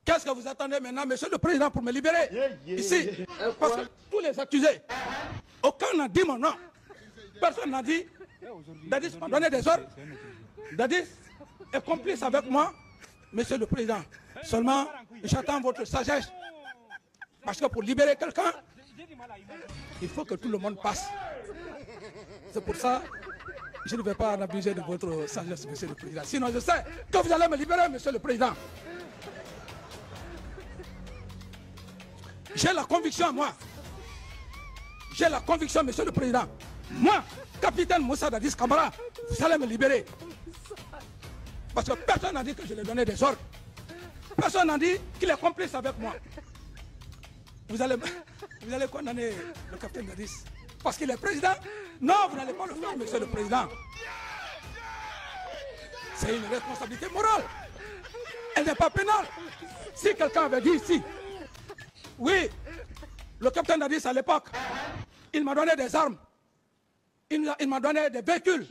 Qu'est-ce que vous attendez maintenant, monsieur le président, pour me libérer ici? Parce que tous les accusés, aucun n'a dit mon nom. Personne n'a dit. Dadis m'a donné des ordres. Dadis est complice avec moi, monsieur le président. Seulement, j'attends votre sagesse. Parce que pour libérer quelqu'un, il faut que tout le monde passe. C'est pour ça que je ne vais pas en abuser de votre sagesse, monsieur le président. Sinon, je sais que vous allez me libérer, monsieur le président. J'ai la conviction, moi. J'ai la conviction, monsieur le président. Moi, capitaine Moussa Dadis Camara, vous allez me libérer. Parce que personne n'a dit que je lui ai donné des ordres. Personne n'a dit qu'il est complice avec moi. Vous allez condamner le capitaine Dadis parce qu'il est président? Non, vous n'allez pas le faire, monsieur le président. C'est une responsabilité morale. Elle n'est pas pénale. Si quelqu'un avait dit ici, oui, le capitaine Dadis à l'époque, il m'a donné des armes. Il m'a donné des véhicules.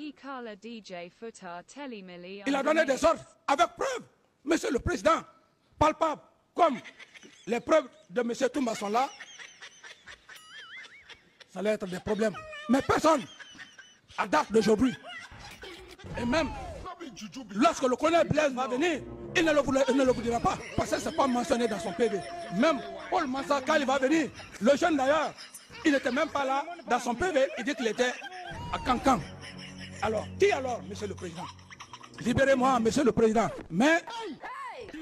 Il a donné des ordres avec preuve. Monsieur le président, palpable, comme les preuves de M. Toumba sont là, ça allait être des problèmes. Mais personne, à date d'aujourd'hui, et même lorsque le colonel Blaise va venir, il ne le dira pas, parce que ce n'est pas mentionné dans son PV. Même Paul Mansa, quand il va venir, le jeune d'ailleurs, il n'était même pas là dans son PV, il dit qu'il était à Cancan. Alors, qui alors, monsieur le président? Libérez-moi, monsieur le président. Mais,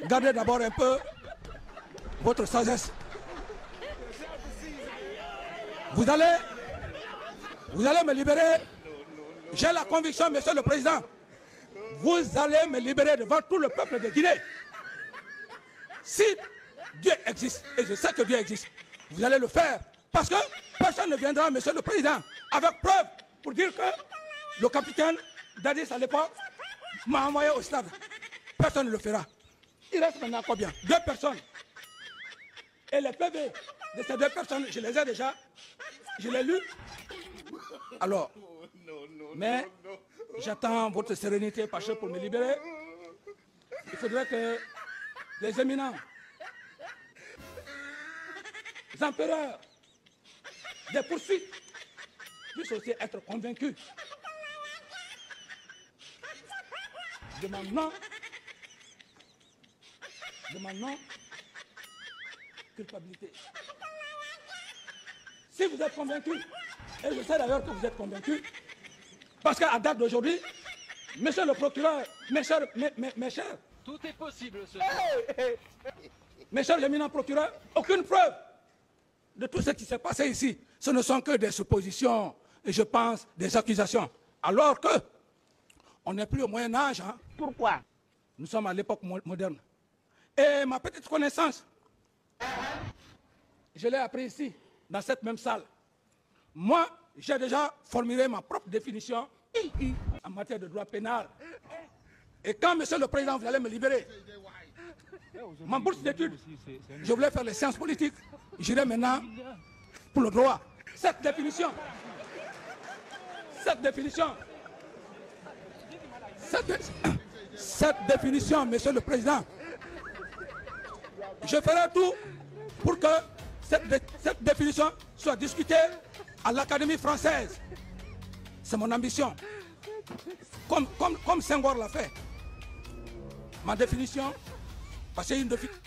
gardez d'abord un peu votre sagesse. Vous allez me libérer. J'ai la conviction, monsieur le président. Vous allez me libérer devant tout le peuple de Guinée. Si Dieu existe, et je sais que Dieu existe, vous allez le faire. Parce que personne ne viendra, monsieur le président, avec preuve pour dire que le capitaine Dadis à l'époque m'a envoyé au stade. Personne ne le fera. Il reste maintenant combien? 2 personnes. Et les PV de ces 2 personnes, je les ai déjà, je les lus. Alors, mais j'attends votre sérénité, Pacha, pour me libérer. Il faudrait que les éminents, les empereurs, des poursuites puissent aussi être convaincus de ma non-culpabilité. Si vous êtes convaincus, et je sais d'ailleurs que vous êtes convaincus, parce qu'à date d'aujourd'hui, monsieur le procureur, mes chers, tout est possible, ce mes chers éminents procureurs, aucune preuve de tout ce qui s'est passé ici. Ce ne sont que des suppositions et je pense des accusations. Alors que on n'est plus au Moyen-Âge. Hein. Pourquoi? Nous sommes à l'époque moderne. Et ma petite connaissance, je l'ai appris ici, dans cette même salle. Moi, j'ai déjà formulé ma propre définition en matière de droit pénal. Et quand, monsieur le président, vous allez me libérer, ma bourse d'études, je voulais faire les sciences politiques, j'irai maintenant pour le droit. Cette définition, monsieur le président, je ferai tout pour que cette définition soit discutée à l'Académie française. C'est mon ambition. Comme Senghor l'a fait. Ma définition, parce que c'est une définition.